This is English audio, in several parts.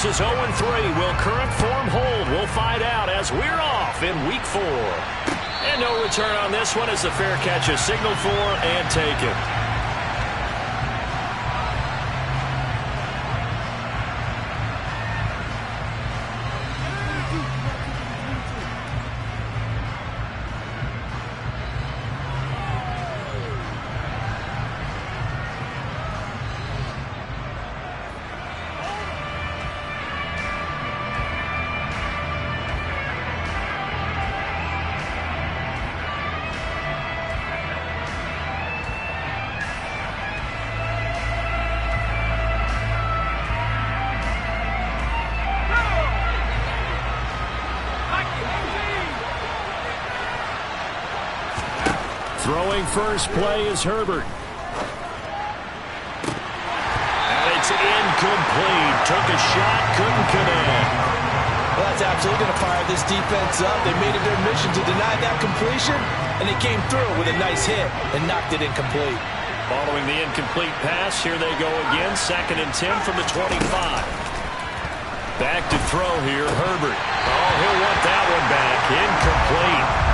Bears is 0-3. Will current form hold? We'll find out as we're off in Week 4. And no return on this one as the fair catch is signaled for and taken. Throwing first play is Herbert. And it's incomplete. Took a shot, couldn't connect. Well, that's absolutely going to fire this defense up. They made it their mission to deny that completion, and they came through with a nice hit and knocked it incomplete. Following the incomplete pass, here they go again. 2nd and 10 from the 25. Back to throw here, Herbert. Oh, he'll want that one back. Incomplete.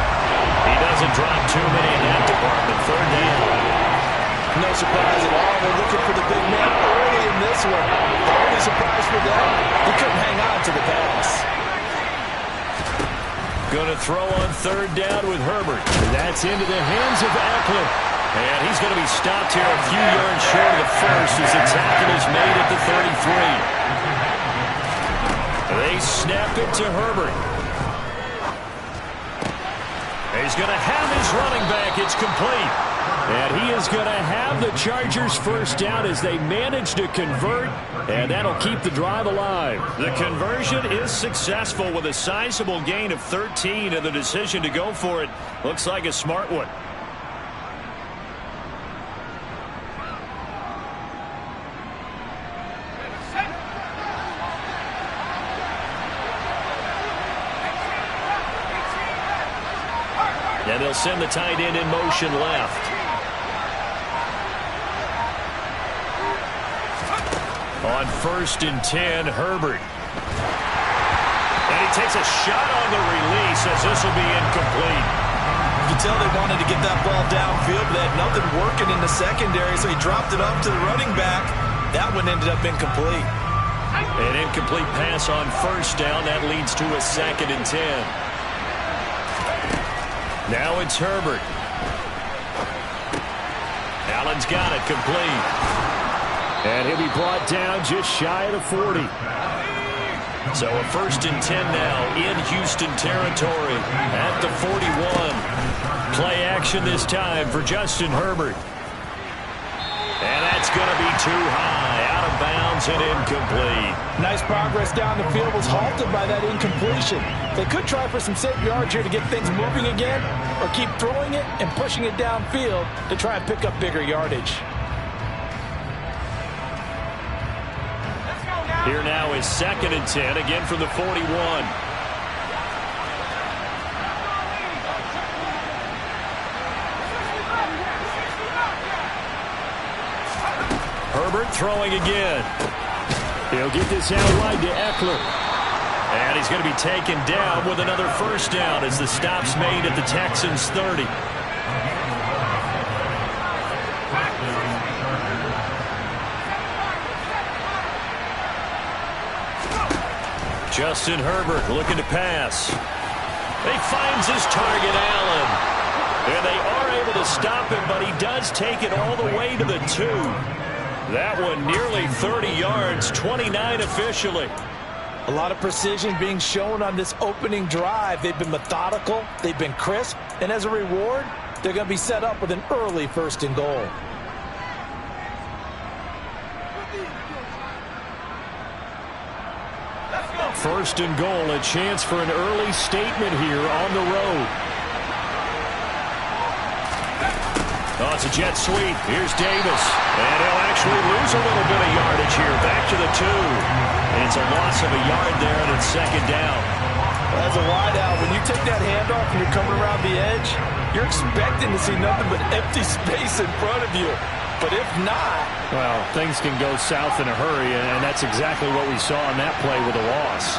He doesn't drop too many in that department. 3rd down. No surprise at all. They're looking for the big man early in this one. The only surprise for them, he couldn't hang on to the pass. Going to throw on 3rd down with Herbert. That's into the hands of Eckler. And he's going to be stopped here a few yards short of the first as the tackle is made at the 33. They snap it to Herbert. He's going to have his running back. It's complete. And he is going to have the Chargers first down as they manage to convert, and that'll keep the drive alive. The conversion is successful with a sizable gain of 13, and the decision to go for it looks like a smart one. And they'll send the tight end in motion left. On 1st and 10, Herbert. And he takes a shot on the release as this will be incomplete. You can tell they wanted to get that ball downfield, but they had nothing working in the secondary, so he dropped it off to the running back. That one ended up incomplete. An incomplete pass on 1st down. That leads to a 2nd and 10. Now it's Herbert. Allen's got it complete. And he'll be brought down just shy of the 40. So a 1st and 10 now in Houston territory at the 41. Play action this time for Justin Herbert. And that's going to be too high, out of bounds and incomplete. Nice progress down the field was halted by that incompletion. They could try for some safe yards here to get things moving again, or keep throwing it and pushing it downfield to try and pick up bigger yardage. Here now is 2nd and 10, again from the 41. Herbert throwing again. He'll get this out wide to Eckler. And he's going to be taken down with another 1st down as the stop's made at the Texans' 30. Justin Herbert looking to pass. He finds his target, Allen. And they are able to stop him, but he does take it all the way to the 2. That one nearly 30 yards, 29 officially. A lot of precision being shown on this opening drive. They've been methodical, they've been crisp, and as a reward, they're going to be set up with an early 1st and goal. First and goal, a chance for an early statement here on the road. Oh, it's a jet sweep. Here's Davis. And he'll actually lose a little bit of yardage here. Back to the 2. And it's a loss of a yard there, and it's 2nd down. As a wideout, when you take that handoff and you're coming around the edge, you're expecting to see nothing but empty space in front of you. But if not... Well, things can go south in a hurry, and that's exactly what we saw in that play with a loss.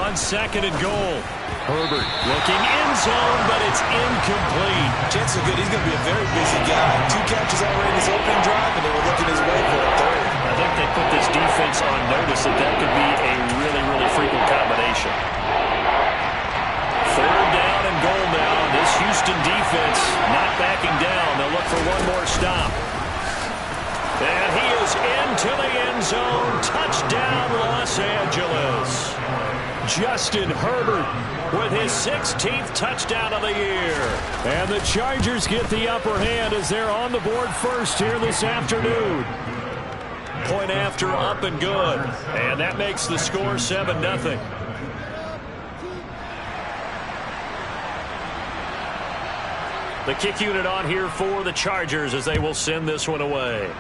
On second and goal. Herbert looking end zone, but it's incomplete. Chance is good. He's going to be a very busy guy. 2 catches already in his opening drive, and they were looking his way for a third. I think they put this defense on notice that could be a really, really frequent combination. Third down and goal now. This Houston defense not backing down. They'll look for one more stop. And he is into the end zone. Touchdown, Los Angeles. Justin Herbert with his 16th touchdown of the year. And the Chargers get the upper hand as they're on the board first here this afternoon. Point after, up and good. And that makes the score 7-0. The kick unit on here for the Chargers as they will send this one away.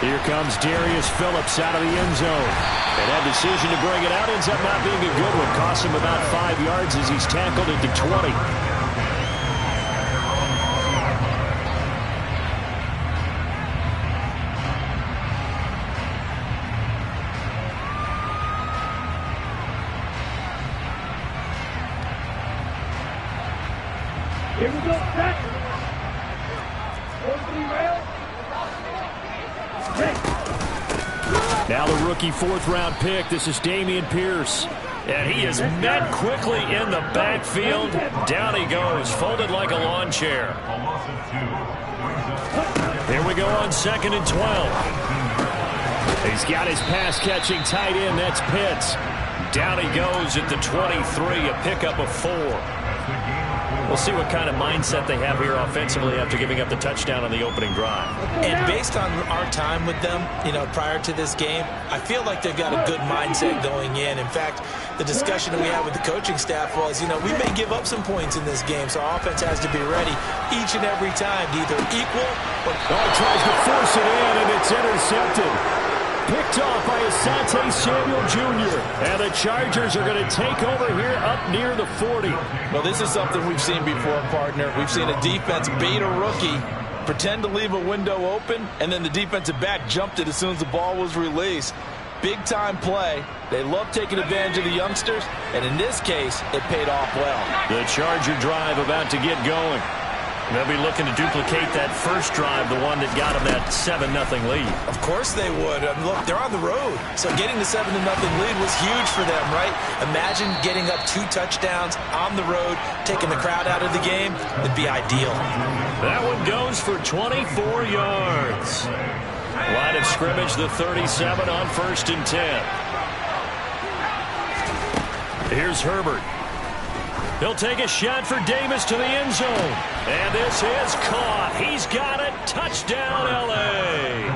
Here comes Darius Phillips out of the end zone. And that decision to bring it out ends up not being a good one. Costs him about 5 yards as he's tackled at the 20. Here we go, set. Opening rail. Now the rookie 4th-round pick. This is Dameon Pierce. And he is met quickly in the backfield. Down he goes, folded like a lawn chair. Here we go on 2nd and 12. He's got his pass-catching tight end. That's Pitts. Down he goes at the 23, a pickup of 4. We'll see what kind of mindset they have here offensively after giving up the touchdown on the opening drive. And based on our time with them, prior to this game, I feel like they've got a good mindset going in. In fact, the discussion that we had with the coaching staff was, we may give up some points in this game, so our offense has to be ready each and every time to either equal or... tries to force it in, and it's intercepted. Picked off by Asante Samuel Jr. And the Chargers are going to take over here up near the 40. Well, this is something we've seen before, partner. We've seen a defense bait a rookie, pretend to leave a window open, and then the defensive back jumped it as soon as the ball was released. Big-time play. They love taking advantage of the youngsters, and in this case, it paid off well. The Charger drive about to get going. They'll be looking to duplicate that first drive, the one that got them that 7-0 lead. Of course they would. Look, they're on the road. So getting the 7-0 lead was huge for them, right? Imagine getting up 2 touchdowns on the road, taking the crowd out of the game. It'd be ideal. That one goes for 24 yards. Line of scrimmage, the 37 on 1st and 10. Here's Herbert. He'll take a shot for Davis to the end zone. And this is caught. He's got it. Touchdown, L.A.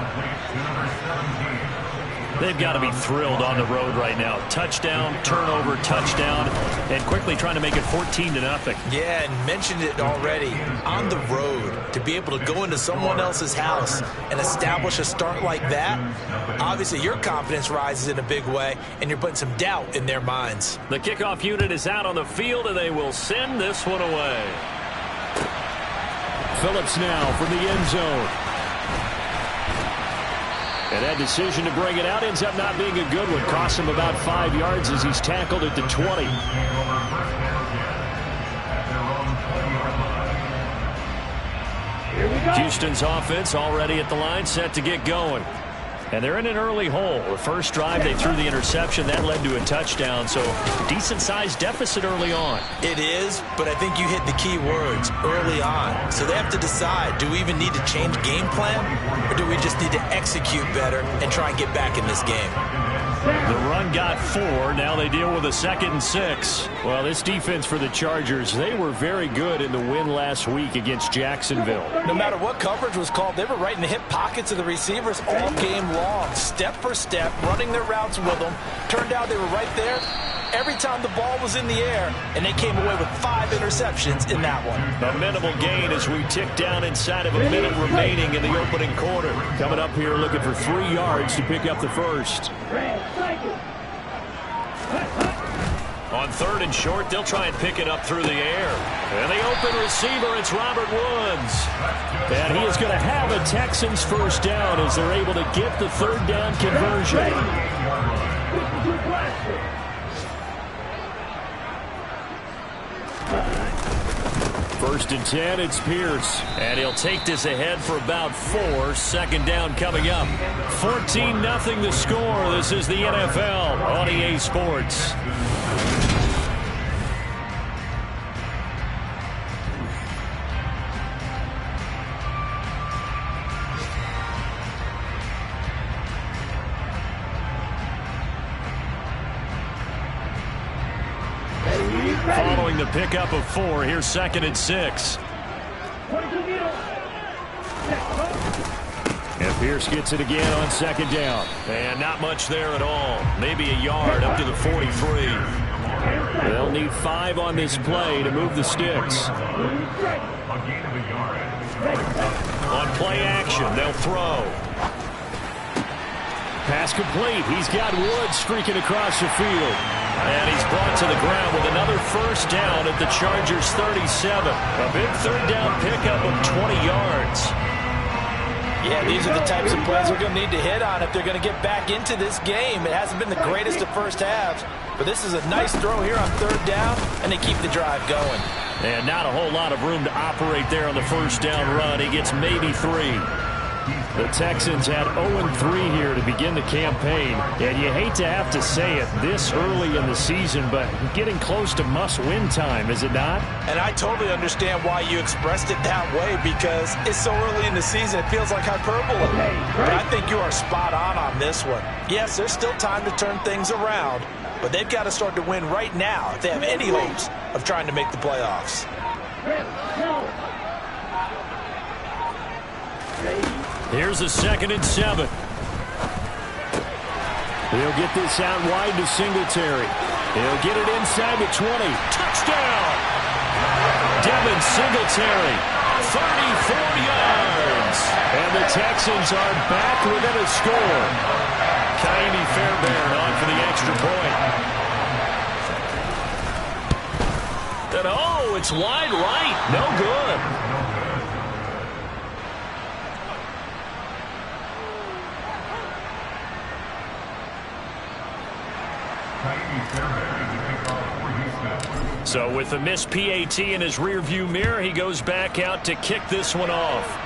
They've got to be thrilled on the road right now. Touchdown, turnover, touchdown, and quickly trying to make it 14-0. Yeah, and mentioned it already. On the road, to be able to go into someone else's house and establish a start like that, obviously your confidence rises in a big way, and you're putting some doubt in their minds. The kickoff unit is out on the field, and they will send this one away. Phillips now from the end zone. And that decision to bring it out ends up not being a good one. Costs him about 5 yards as he's tackled at the 20. Houston's offense already at the line, set to get going. And they're in an early hole. The first drive, they threw the interception. That led to a touchdown, so decent-sized deficit early on. It is, but I think you hit the key words, early on. So they have to decide, do we even need to change game plan, or do we just need to execute better and try and get back in this game? The run got 4. Now they deal with a 2nd and 6. Well, this defense for the Chargers, they were very good in the win last week against Jacksonville. No matter what coverage was called, they were right in the hip pockets of the receivers all game long, step for step, running their routes with them. Turned out they were right there every time the ball was in the air, and they came away with 5 interceptions in that one. A minimal gain as we tick down inside of a minute remaining in the opening quarter. Coming up here looking for 3 yards to pick up the first. On 3rd and short, they'll try and pick it up through the air. And the open receiver, it's Robert Woods. And he is going to have a Texans first down as they're able to get the 3rd down conversion. First and 10, it's Pierce. And he'll take this ahead for about 4. 2nd down coming up. 14-0 the score. This is the NFL on EA Sports. Following the pickup of 4, here's 2nd and 6. And Pierce gets it again on 2nd down. And not much there at all. Maybe a yard up to the 43. They'll need 5 on this play to move the sticks. On play action, they'll throw. Pass complete. He's got Woods streaking across the field. And he's brought to the ground with another first down at the Chargers' 37. A big 3rd down pickup of 20 yards. Yeah, these are the types of plays we're going to need to hit on if they're going to get back into this game. It hasn't been the greatest of first halves, but this is a nice throw here on 3rd down, and they keep the drive going. And not a whole lot of room to operate there on the first down run. He gets maybe 3. The Texans had 0-3 here to begin the campaign, and you hate to have to say it this early in the season, but getting close to must-win time, is it not? And I totally understand why you expressed it that way, because it's so early in the season, it feels like hyperbole. But I think you are spot on this one. Yes, there's still time to turn things around, but they've got to start to win right now if they have any hopes of trying to make the playoffs. Here's a 2nd and 7. He'll get this out wide to Singletary. He'll get it inside the 20. Touchdown! Devin Singletary, 34 yards. And the Texans are back within a score. Ka'imi Fairbairn on for the extra point. And oh, it's wide right. No good. So with the missed PAT in his rearview mirror, he goes back out to kick this one off.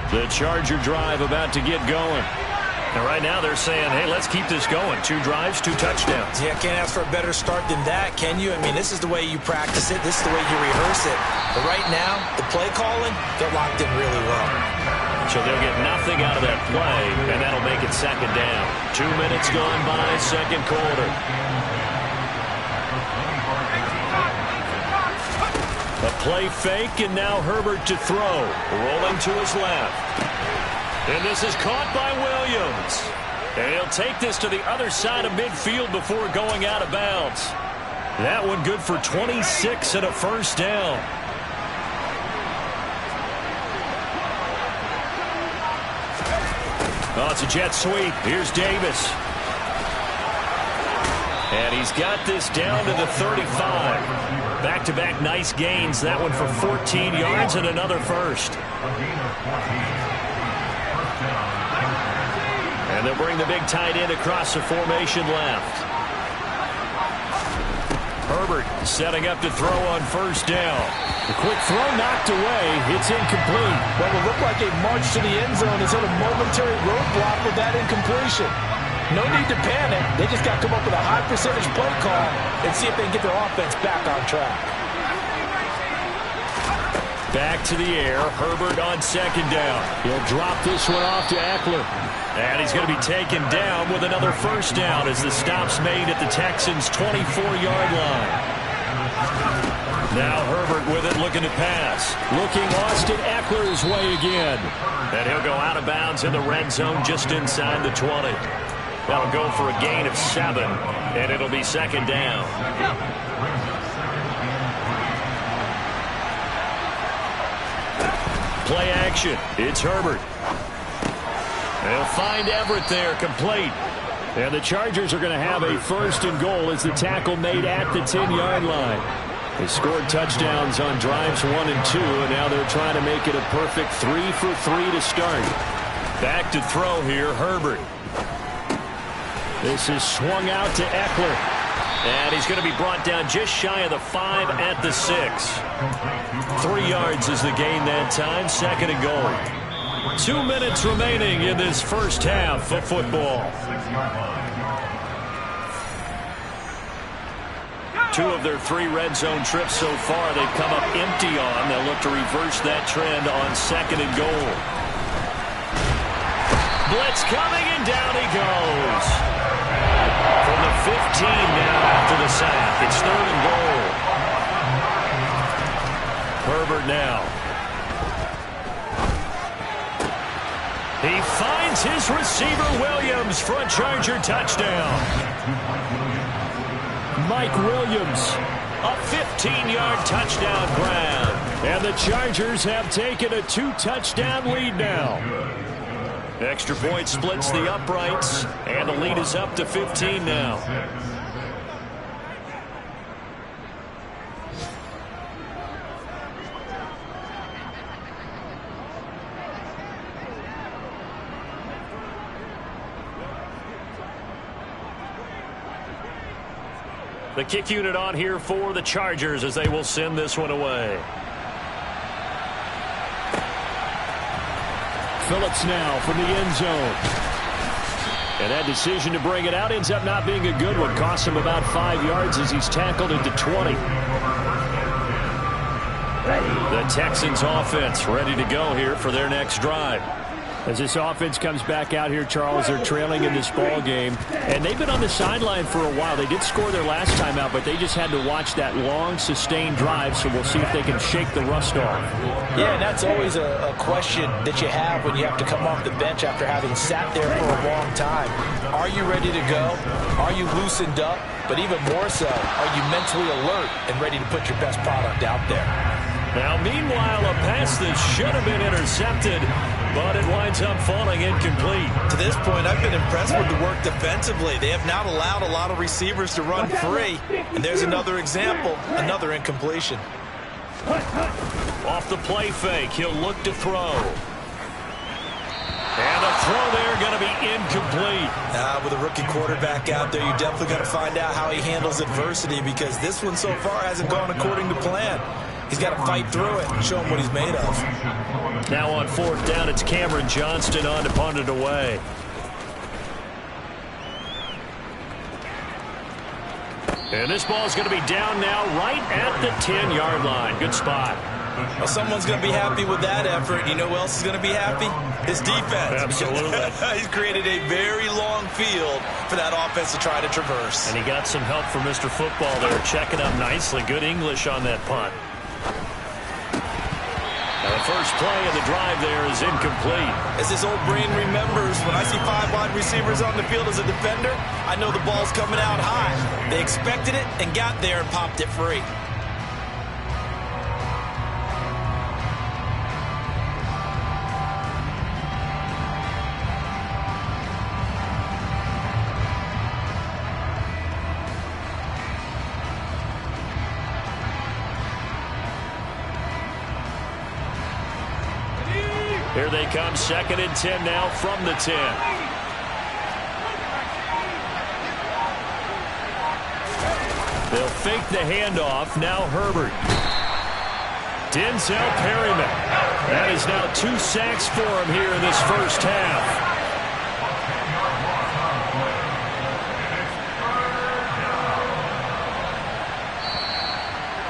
The Charger drive about to get going. And right now they're saying, hey, let's keep this going. 2 drives, 2 touchdowns. Yeah, can't ask for a better start than that, can you? I mean, this is the way you practice it. This is the way you rehearse it. But right now, the play calling, they're locked in really well. So they'll get nothing out of that play, and that'll make it 2nd down. 2 minutes gone by, 2nd quarter. A play fake, and now Herbert to throw. Rolling to his left. And this is caught by Williams. And he'll take this to the other side of midfield before going out of bounds. That one good for 26 and a first down. Oh, it's a jet sweep. Here's Davis. And he's got this down to the 35. Back-to-back nice gains. That one for 14 yards and another first. And they'll bring the big tight end across the formation left. Herbert setting up to throw on first down. The quick throw knocked away. It's incomplete. What will look like a march to the end zone is at a momentary roadblock with that incompletion. No need to panic. They just got to come up with a high percentage play call and see if they can get their offense back on track. Back to the air. Herbert on 2nd down. He'll drop this one off to Eckler. And he's going to be taken down with another first down as the stop's made at the Texans' 24-yard line. Now Herbert with it, looking to pass. Looking Austin Eckler's way again. And he'll go out of bounds in the red zone just inside the 20. That'll go for a gain of 7, and it'll be second down. Play action. It's Herbert. They'll find Everett there, complete. And the Chargers are going to have a first and goal as the tackle made at the 10-yard line. They scored touchdowns on drives 1 and 2, and now they're trying to make it a perfect 3 for 3 to start. Back to throw here, Herbert. This is swung out to Eckler. And he's going to be brought down just shy of the 5 at the 6. 3 yards is the gain that time, second and goal. 2 minutes remaining in this first half of football. 2 of their 3 red zone trips so far they've come up empty on. They'll look to reverse that trend on second and goal. Blitz coming, and down he goes. From the 15 now after the sack. It's third and goal. Herbert now. He finds his receiver Williams for a Charger touchdown. Mike Williams, a 15-yard touchdown grab. And the Chargers have taken a 2-touchdown lead now. Extra point splits the uprights, and the lead is up to 15 now. The kick unit on here for the Chargers as they will send this one away. Phillips now from the end zone. And that decision to bring it out ends up not being a good one. Costs him about 5 yards as he's tackled into 20. The Texans offense ready to go here for their next drive. As this offense comes back out here, Charles, they're trailing in this ball game, and they've been on the sideline for a while. They did score their last time out, but they just had to watch that long, sustained drive, so we'll see if they can shake the rust off. Yeah, and that's always a question that you have when you have to come off the bench after having sat there for a long time. Are you ready to go? Are you loosened up? But even more so, are you mentally alert and ready to put your best product out there? Now, meanwhile, a pass that should have been intercepted, but it winds up falling incomplete. To this point, I've been impressed with the work defensively. They have not allowed a lot of receivers to run free. And there's another example, another incompletion. Off the play fake, he'll look to throw. And a throw there going to be incomplete. With a rookie quarterback out there, you definitely got to find out how he handles adversity, because this one so far hasn't gone according to plan. He's got to fight through it and show him what he's made of. Now on fourth down, it's Cameron Johnston on to punt it away. And this ball's going to be down now right at the 10-yard line. Good spot. Well, someone's going to be happy with that effort. You know who else is going to be happy? His defense. Absolutely. He's created a very long field for that offense to try to traverse. And he got some help from Mr. Football there, checking up nicely. Good English on that punt. The first play of the drive there is incomplete. As his old brain remembers, when I see 5 wide receivers on the field as a defender, I know the ball's coming out high. They expected it and got there and popped it free. Here they come, 2nd and 10 now from the 10. They'll fake the handoff. Now Herbert. Denzel Perryman. That is now 2 sacks for him here in this first half.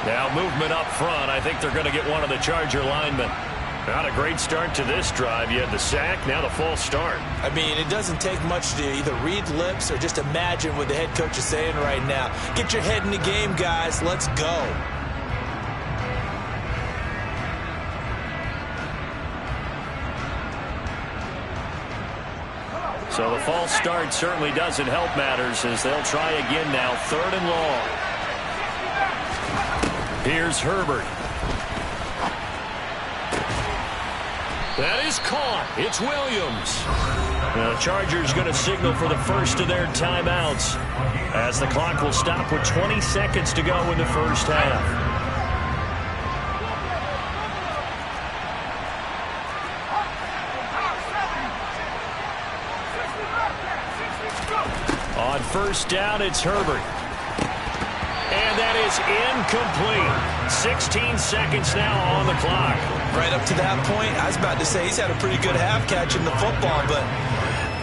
Now movement up front. I think they're going to get one of the Charger linemen. Not a great start to this drive. You had the sack, now the false start. I mean, it doesn't take much to either read lips or just imagine what the head coach is saying right now. Get your head in the game, guys. Let's go. So the false start certainly doesn't help matters as they'll try again now. 3rd and long. Here's Herbert. That is caught. It's Williams. The Chargers going to signal for the first of their timeouts as the clock will stop with 20 seconds to go in the first half. On first down, it's Herbert. And that is incomplete. 16 seconds now on the clock. Right up to that point, I was about to say he's had a pretty good half catching the football, but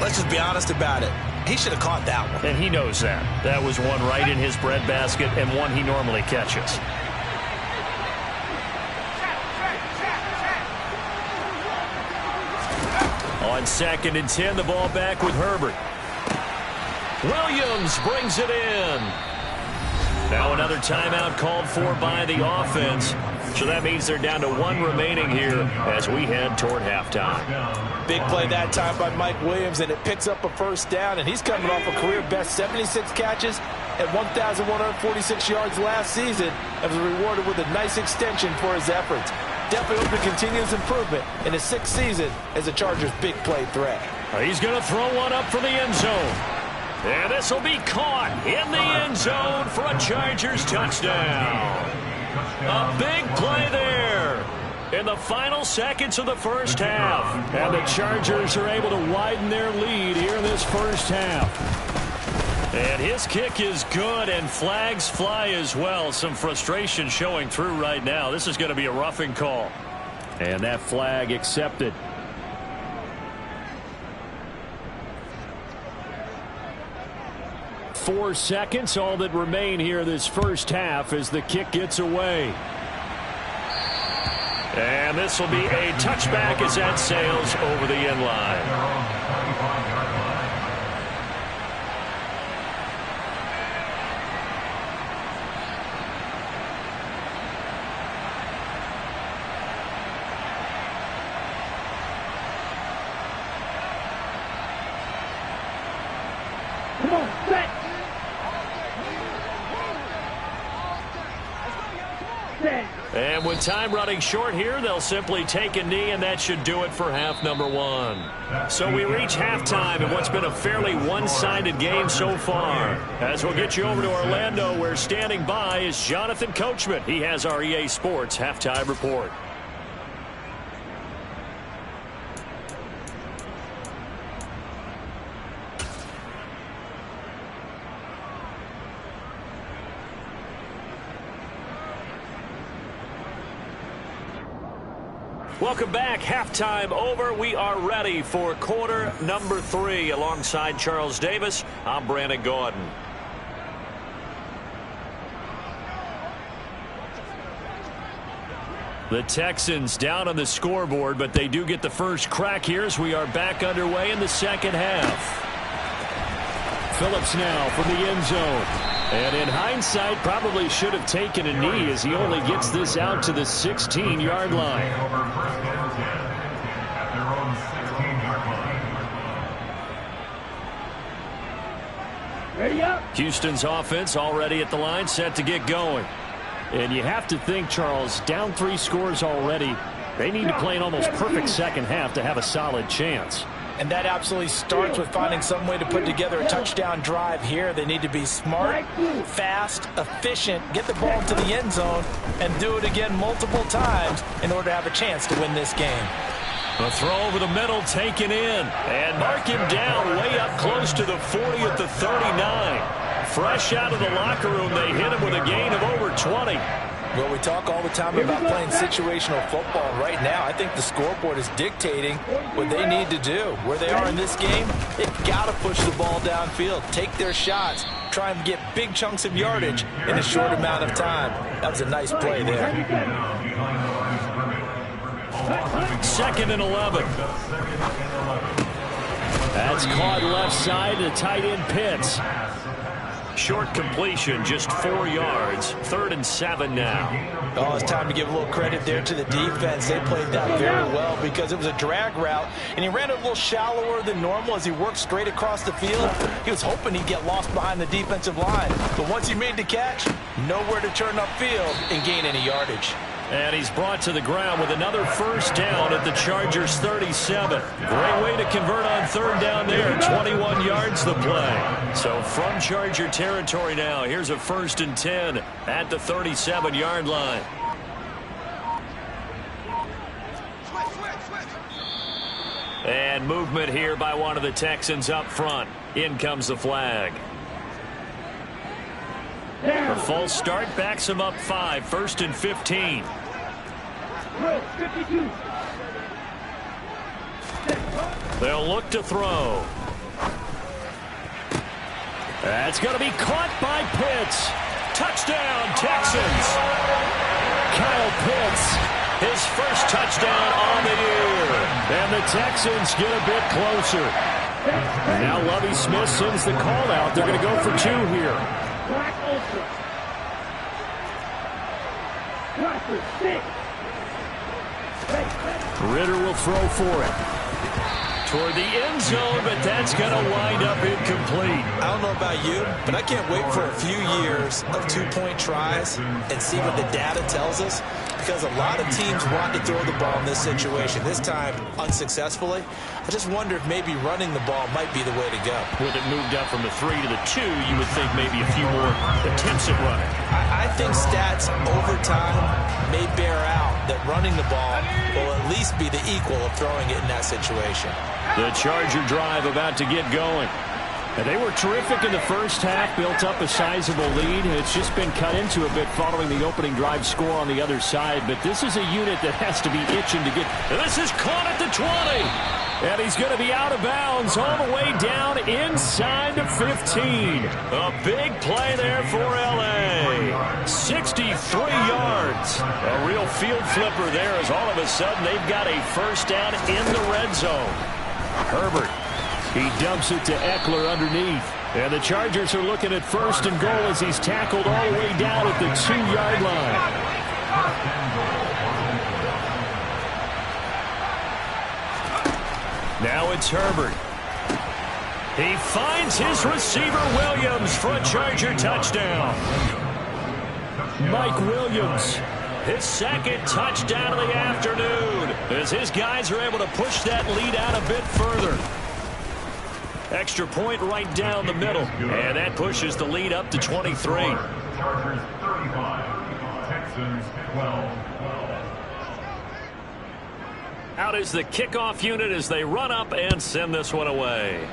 let's just be honest about it. He should have caught that one. And he knows that. That was one right in his breadbasket and one he normally catches. On 2nd and 10, the ball back with Herbert. Williams brings it in. Now another timeout called for by the offense. So that means they're down to 1 remaining here as we head toward halftime. Big play that time by Mike Williams, and it picks up a first down, and he's coming off a career-best 76 catches at 1,146 yards last season and was rewarded with a nice extension for his efforts. Definitely hope to continue his improvement in his 6th season as a Chargers' big play threat. He's going to throw one up for the end zone. And this will be caught in the end zone for a Chargers touchdown. A big play there in the final seconds of the first half. And the Chargers are able to widen their lead here in this first half. And his kick is good, and flags fly as well. Some frustration showing through right now. This is going to be a roughing call. And that flag accepted. 4 seconds, all that remain here this first half as the kick gets away. And this will be a touchback as that sails over the end line. Come on, set. And with time running short here, they'll simply take a knee, and that should do it for half number 1. So we reach halftime in what's been a fairly one-sided game so far. As we'll get you over to Orlando, where standing by is Jonathan Coachman. He has our EA Sports halftime report. Welcome back. Halftime over. We are ready for quarter number 3. Alongside Charles Davis, I'm Brandon Gaudin. The Texans down on the scoreboard, but they do get the first crack here as we are back underway in the second half. Phillips now from the end zone. And in hindsight, probably should have taken a knee as he only gets this out to the 16-yard line. Ready up. Houston's offense already at the line, set to get going. And you have to think, Charles, down 3 scores already. They need to play an almost perfect second half to have a solid chance. And that absolutely starts with finding some way to put together a touchdown drive here. They need to be smart, fast, efficient, get the ball into the end zone, and do it again multiple times in order to have a chance to win this game. A throw over the middle taken in. And mark him down way up close to the 40 at the 39. Fresh out of the locker room, they hit him with a gain of over 20. Well, we talk all the time about playing situational football. Right now, I think the scoreboard is dictating what they need to do. Where they are in this game, they've got to push the ball downfield, take their shots, try and get big chunks of yardage in a short amount of time. That was a nice play there. 2nd and 11. That's caught left side to tight end Pitts. Short completion, just 4 yards. 3rd and 7 now. Oh, it's time to give a little credit there to the defense. They played that very well because it was a drag route, and he ran it a little shallower than normal as he worked straight across the field. He was hoping he'd get lost behind the defensive line, but once he made the catch, nowhere to turn upfield and gain any yardage. And he's brought to the ground with another first down at the Chargers' 37. Great way to convert on 3rd down there. 21 yards the play. So from Charger territory now, here's a 1st and 10 at the 37-yard line. And movement here by one of the Texans up front. In comes the flag. A false start backs him up 5. 1st and 15. 52. They'll look to throw. That's going to be caught by Pitts. Touchdown, Texans. Kyle Pitts, his first touchdown on the year. And the Texans get a bit closer. And now Lovie Smith sends the call out. They're going to go for 2 here. Black Ultra. Cluster 6. Ritter will throw for it. Toward the end zone, but that's going to wind up incomplete. I don't know about you, but I can't wait for a few years of 2-point tries and see what the data tells us, because a lot of teams want to throw the ball in this situation. This time, unsuccessfully. I just wonder if maybe running the ball might be the way to go. With it moved up from the 3 to the 2, you would think maybe a few more attempts at running. I think stats over time may bear out that running the ball will at least be the equal of throwing it in that situation. The Charger drive about to get going. And they were terrific in the first half, built up a sizable lead. It's just been cut into a bit following the opening drive score on the other side. But this is a unit that has to be itching to get. And this is caught at the 20. And he's going to be out of bounds all the way down inside the 15. A big play there for L.A. 63 yards. A real field flipper there as all of a sudden they've got a first down in the red zone. Herbert. He dumps it to Eckler underneath. And the Chargers are looking at 1st and goal as he's tackled all the way down at the 2-yard line. Now it's Herbert. He finds his receiver Williams for a Charger touchdown. Mike Williams, his 2nd touchdown of the afternoon, as his guys are able to push that lead out a bit further. Extra point right down the middle, and that pushes the lead up to 23. Chargers 35, Texans 12. Out is the kickoff unit as they run up and send this one away.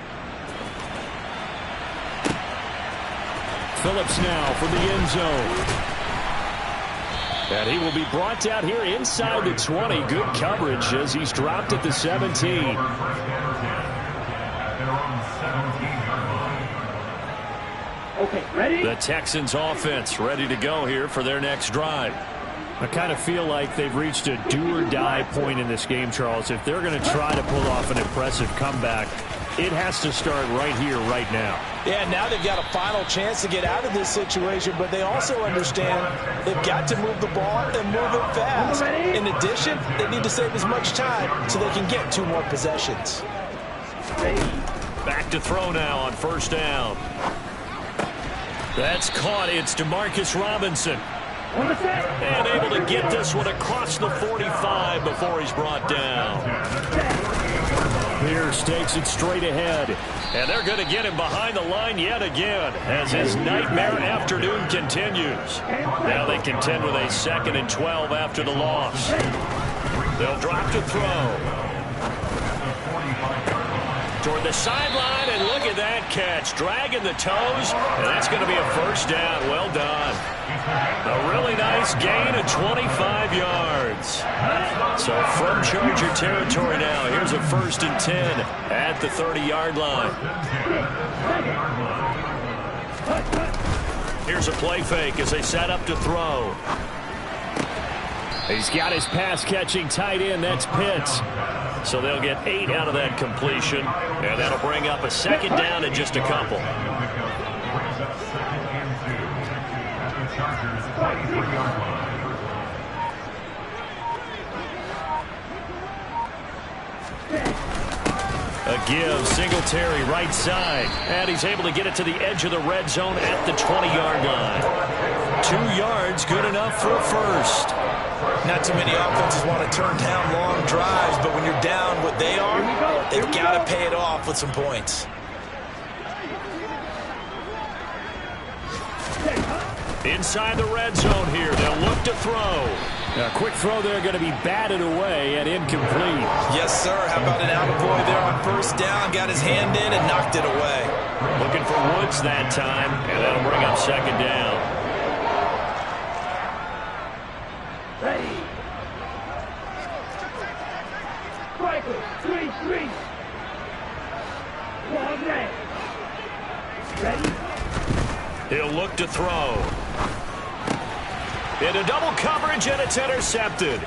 Phillips now from the end zone. And he will be brought down here inside the 20. Good coverage as he's dropped at the 17. Okay, ready? The Texans offense ready to go here for their next drive. I kind of feel like they've reached a do-or-die point in this game, Charles. If they're going to try to pull off an impressive comeback, it has to start right here, right now. Yeah, now they've got a final chance to get out of this situation, but they also understand they've got to move the ball and move it fast. In addition, they need to save as much time so they can get 2 more possessions. Back to throw now on 1st down. That's caught. It's Demarcus Robinson. And able to get this one across the 45 before he's brought down. Pierce takes it straight ahead. And they're going to get him behind the line yet again as his nightmare afternoon continues. Now they contend with a 2nd and 12 after the loss. They'll drop to throw. Toward the sideline, and look at that catch. Dragging the toes, and that's going to be a first down. Well done. A really nice gain of 25 yards. So from Charger territory now, here's a 1st and 10 at the 30-yard line. Here's a play fake as they set up to throw. He's got his pass-catching tight end. That's Pitts. So they'll get 8 out of that completion, and that'll bring up a 2nd down and just a couple. Chargers 23-yard line. A give, Singletary right side. And he's able to get it to the edge of the red zone at the 20-yard line. 2 yards, good enough for a first. Not too many offenses want to turn down long drives, but when you're down what they are, they've got to pay it off with some points. Inside the red zone here, they'll look to throw. A quick throw there, going to be batted away and incomplete. Yes, sir. How about an attaboy there on first down? Got his hand in and knocked it away. Looking for Woods that time, and that'll bring up second down. Ready. Striker, 3-3. Long red. Ready. He'll look to throw. Into double coverage, and it's intercepted.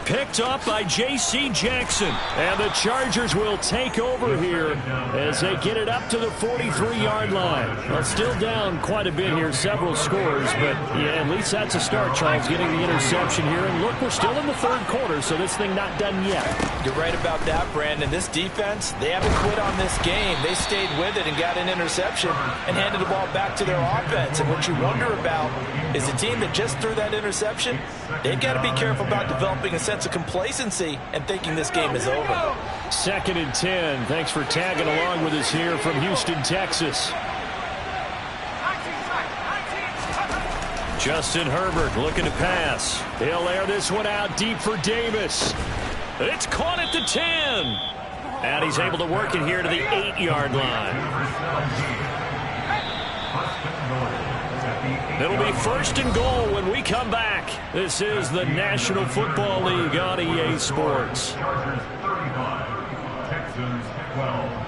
Picked up by J.C. Jackson. And the Chargers will take over here as they get it up to the 43-yard line. Well, still down quite a bit here, several scores, but yeah, at least that's a start, Charles, getting the interception here. And look, we're still in the third quarter, so this thing not done yet. You're right about that, Brandon. This defense, they haven't quit on this game. They stayed with it and got an interception and handed the ball back to their offense. And what you wonder about is a team that just threw that interception, they've got to be careful about developing a sense of complacency and thinking this game is over. 2nd and 10. Thanks for tagging along with us here from Houston, Texas. Justin Herbert looking to pass. He'll air this one out deep for Davis. It's caught at the 10. And he's able to work it here to the 8-yard line. It'll be 1st and goal when we come back. This is the National Football League on EA Sports. Chargers 35, Texans 12.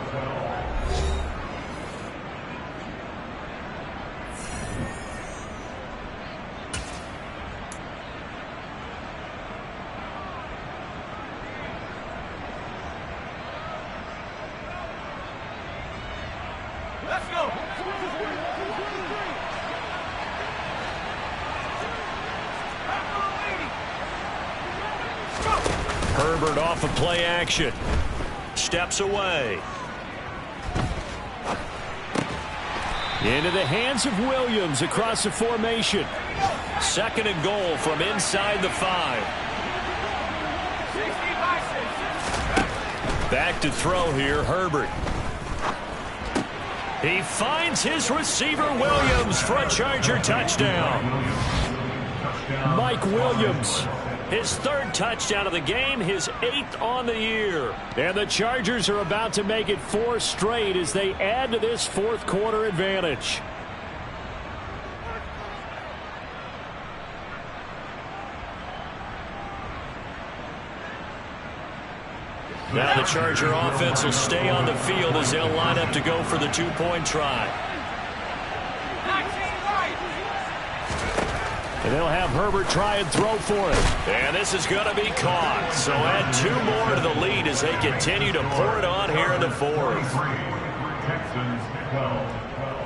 Herbert off of play action. Steps away. Into the hands of Williams across the formation. 2nd and goal from inside the 5. Back to throw here, Herbert. He finds his receiver, Williams, for a Charger touchdown. Mike Williams. His 3rd touchdown of the game, his 8th on the year. And the Chargers are about to make it 4 straight as they add to this 4th quarter advantage. Now the Charger offense will stay on the field as they'll line up to go for the 2-point try. And they'll have Herbert try and throw for it. And this is going to be caught. So add 2 more to the lead as they continue to pour it on here in the 4th. Texans 12.